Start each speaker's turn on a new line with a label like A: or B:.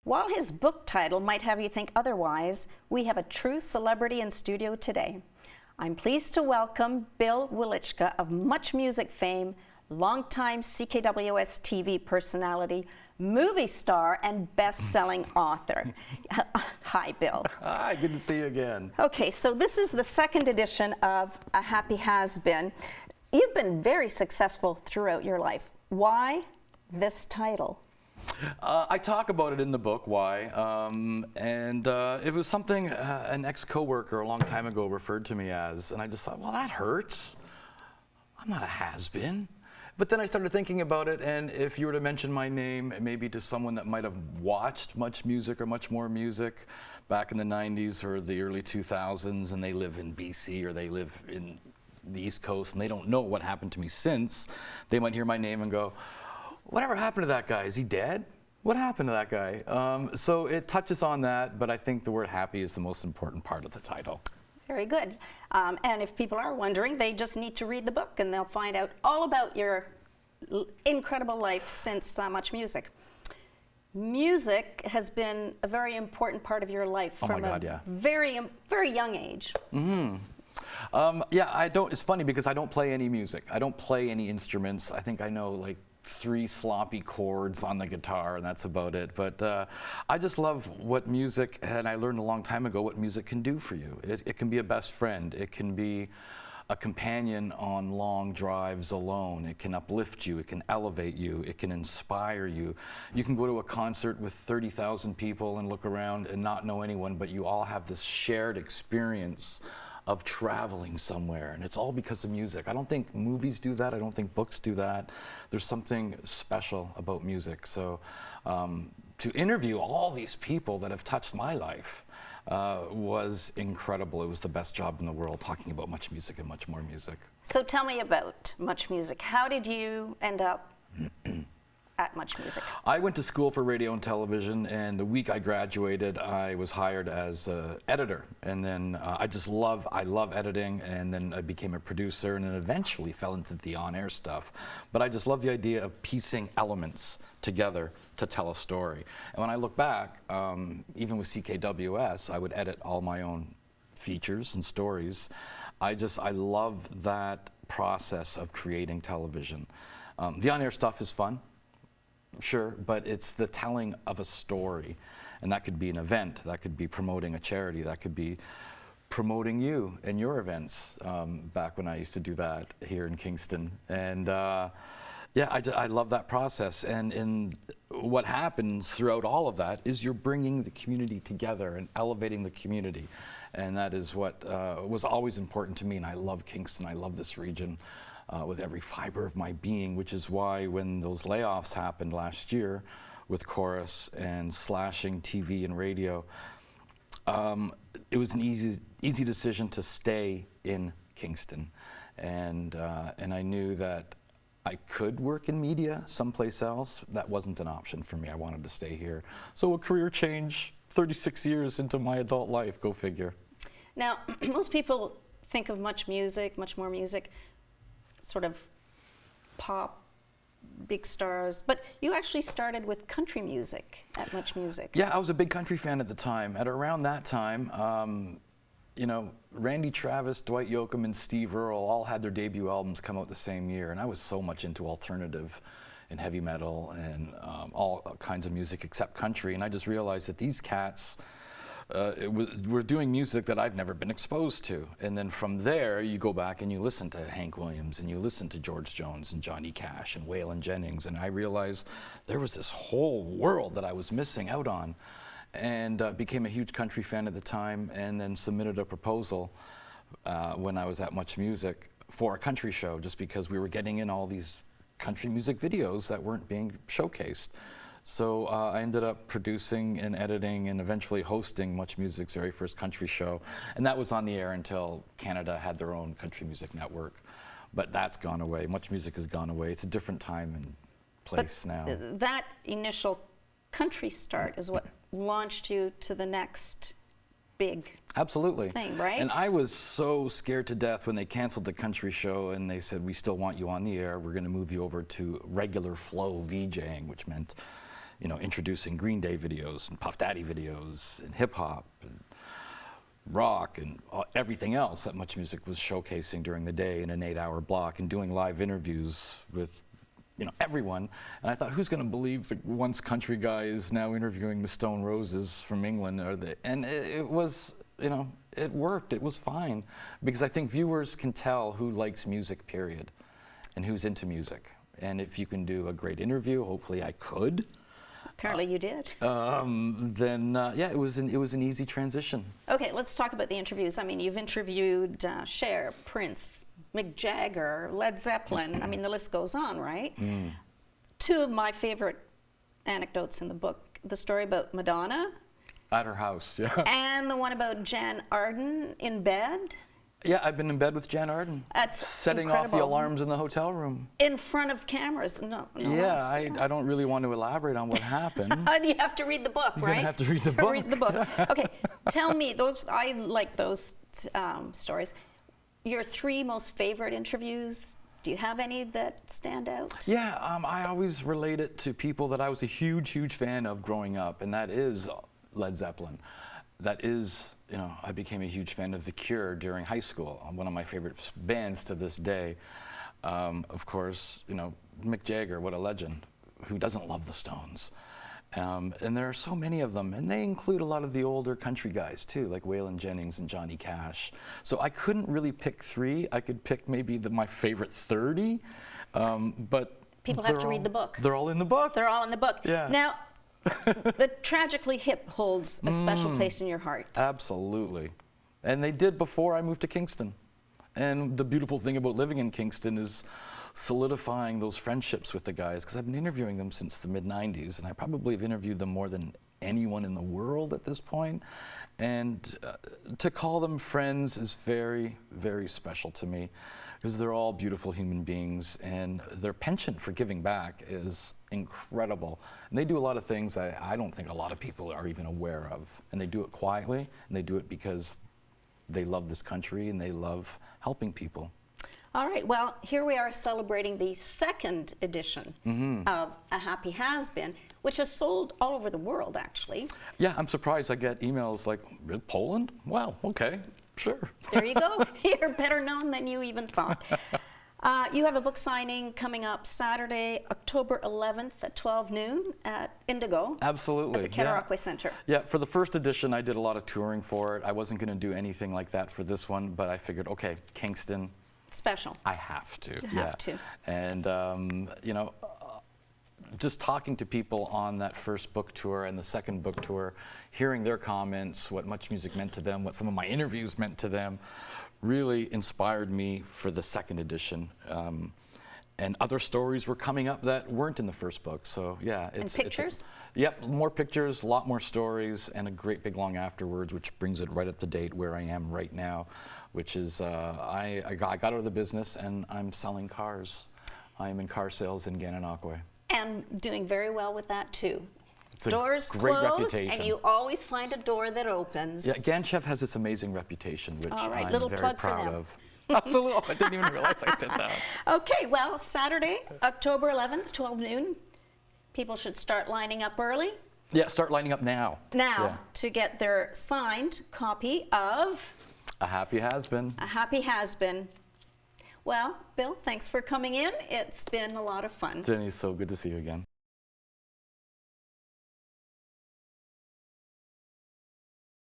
A: While his book title might have you think otherwise, we have a true celebrity in studio today. I'm pleased to welcome Bill Welychka of MuchMusic fame, longtime CKWS TV personality, movie star, and best-selling author. Hi, Bill.
B: Hi, good to see you again.
A: Okay, so this is the second edition of A Happy Has-Been. You've been very successful throughout your life. Why this title?
B: I talk about it in the book, why, and it was something an ex-coworker a long time ago referred to me as, and I just thought, well, that hurts. I'm not a has-been. But then I started thinking about it, and if you were to mention my name, maybe to someone that might have watched MuchMusic or Much More Music back in the 90s or the early 2000s, and they live in BC or they live in the East Coast, and they don't know what happened to me since, they might hear my name and go, whatever happened to that guy? Is he dead? What happened to that guy? So it touches on that, but I think the word happy is the most important part of the title.
A: Very good. And if people are wondering, they just need to read the book and they'll find out all about your incredible life since MuchMusic. Music has been a very important part of your life from a very young age.
B: Yeah, I don't. It's funny because I don't play any music. I don't play any instruments. I think I know like 3 sloppy chords on the guitar, and that's about it. But I just love what music, and I learned a long time ago what music can do for you. It can be a best friend. It can be a companion on long drives alone. It can uplift you. It can elevate you. It can inspire you. You can go to a concert with 30,000 people and look around and not know anyone, but you all have this shared experience of traveling somewhere, and it's all because of music. I don't think movies do that. I don't think books do that. There's something special about music. So to interview all these people that have touched my life was incredible. It was the best job in the world, talking about MuchMusic and Much More Music.
A: So tell me about MuchMusic. How did you end up at MuchMusic?
B: I went to school for radio and television, and the week I graduated, I was hired as an editor. And then I love editing, and then I became a producer, and then eventually fell into the on-air stuff. But I just love the idea of piecing elements together to tell a story. And when I look back, even with CKWS, I would edit all my own features and stories. I love that process of creating television. The on-air stuff is fun. Sure, but it's the telling of a story, and that could be an event, that could be promoting a charity, that could be promoting you and your events, back when I used to do that here in Kingston. And yeah, I love that process, and what happens throughout all of that is you're bringing the community together and elevating the community, and that is what was always important to me, and I love Kingston, I love this region. With every fiber of my being, which is why when those layoffs happened last year with Chorus and slashing TV and radio, it was an easy decision to stay in Kingston, and I knew that I could work in media someplace else. That wasn't an option for me. I wanted to stay here. So a career change 36 years into my adult life, go figure.
A: Now, most people think of MuchMusic, Much More Music, sort of pop, big stars, but you actually started with country music at MuchMusic.
B: Yeah, I was a big country fan at the time. At around that time, you know, Randy Travis, Dwight Yoakam, and Steve Earle all had their debut albums come out the same year, and I was so much into alternative and heavy metal and all kinds of music except country, and I just realized that these cats we're doing music that I've never been exposed to. And then from there, you go back and you listen to Hank Williams, and you listen to George Jones and Johnny Cash and Waylon Jennings, and I realized there was this whole world that I was missing out on, and became a huge country fan at the time, and then submitted a proposal when I was at MuchMusic for a country show, just because we were getting in all these country music videos that weren't being showcased. So I ended up producing and editing and eventually hosting MuchMusic's very first country show. And that was on the air until Canada had their own country music network. But that's gone away. MuchMusic has gone away. It's a different time and place now.
A: That initial country start is what launched you to the next big thing, right?
B: And I was so scared to death when they canceled the country show and they said, we still want you on the air. We're going to move you over to regular flow VJing, which meant introducing Green Day videos and Puff Daddy videos and hip hop and rock and everything else that MuchMusic was showcasing during the day in an 8-hour block, and doing live interviews with everyone. And I thought, who's going to believe the once country guy is now interviewing the Stone Roses from England? And it was, it worked. It was fine, because I think viewers can tell who likes music, period, and who's into music. And if you can do a great interview, hopefully I could.
A: Apparently you did.
B: Then it was an easy transition.
A: Okay, let's talk about the interviews. I mean, you've interviewed Cher, Prince, Mick Jagger, Led Zeppelin. I mean, the list goes on, right? Two of my favorite anecdotes in the book: the story about Madonna
B: At her house, yeah.
A: and the one about Jan Arden in bed.
B: Yeah, I've been in bed with Jan Arden.
A: That's
B: setting
A: incredible.
B: off the alarms in the hotel room.
A: In front of cameras. No
B: Yeah,
A: less.
B: I don't really want to elaborate on what happened.
A: You have to read the book,
B: You're
A: right?
B: gonna have to read the book.
A: Read the book. Okay, tell me, I like those stories. Your 3 most favorite interviews, do you have any that stand out?
B: Yeah, I always relate it to people that I was a huge, huge fan of growing up, and that is Led Zeppelin. That is, I became a huge fan of The Cure during high school, one of my favorite bands to this day. Of course, Mick Jagger, what a legend. Who doesn't love the Stones? And there are so many of them, and they include a lot of the older country guys too, like Waylon Jennings and Johnny Cash. So I couldn't really pick 3. I could pick maybe my favorite 30, but
A: People have to read the book.
B: They're all in the book.
A: They're all in the book.
B: Yeah.
A: Now, the Tragically Hip holds a special place in your heart.
B: Absolutely. And they did before I moved to Kingston. And the beautiful thing about living in Kingston is solidifying those friendships with the guys, because I've been interviewing them since the mid-90s, and I probably have interviewed them more than anyone in the world at this point. And to call them friends is very, very special to me, because they're all beautiful human beings, and their penchant for giving back is incredible. And they do a lot of things that I don't think a lot of people are even aware of. And they do it quietly, and they do it because they love this country and they love helping people.
A: All right, well, here we are celebrating the 2nd edition of A Happy Has Been, which has sold all over the world, actually.
B: Yeah, I'm surprised I get emails like, Poland? Wow, okay, sure.
A: There you go. You're better known than you even thought. You have a book signing coming up Saturday, October 11th at 12 noon at Indigo.
B: Absolutely.
A: At the Cataraqui Center.
B: Yeah, for the first edition, I did a lot of touring for it. I wasn't going to do anything like that for this one, but I figured, okay, Kingston.
A: Special.
B: I have to.
A: You have to.
B: And, just talking to people on that first book tour and the second book tour, hearing their comments, what MuchMusic meant to them, what some of my interviews meant to them, really inspired me for the 2nd edition. And other stories were coming up that weren't in the first book. So yeah.
A: And pictures?
B: Yep, more pictures, a lot more stories, and a great big long afterwards, which brings it right up to date where I am right now, which is I got out of the business and I'm selling cars. I am in car sales in Gananoque.
A: And doing very well with that too.
B: It's a
A: Doors
B: great
A: close,
B: reputation.
A: and you always find a door that opens.
B: Yeah, Ganchev has this amazing reputation, which
A: All right,
B: I'm
A: little
B: very
A: plug for
B: proud
A: them.
B: of. Absolutely, I didn't even realize I did that.
A: Okay, well, Saturday, October 11th, 12 noon. People should start lining up early.
B: Yeah, start lining up now.
A: Now, to get their signed copy of
B: A Happy Has Been.
A: A Happy Has Been. Well, Bill, thanks for coming in. It's been a lot of fun.
B: Jenny, so good to see you again.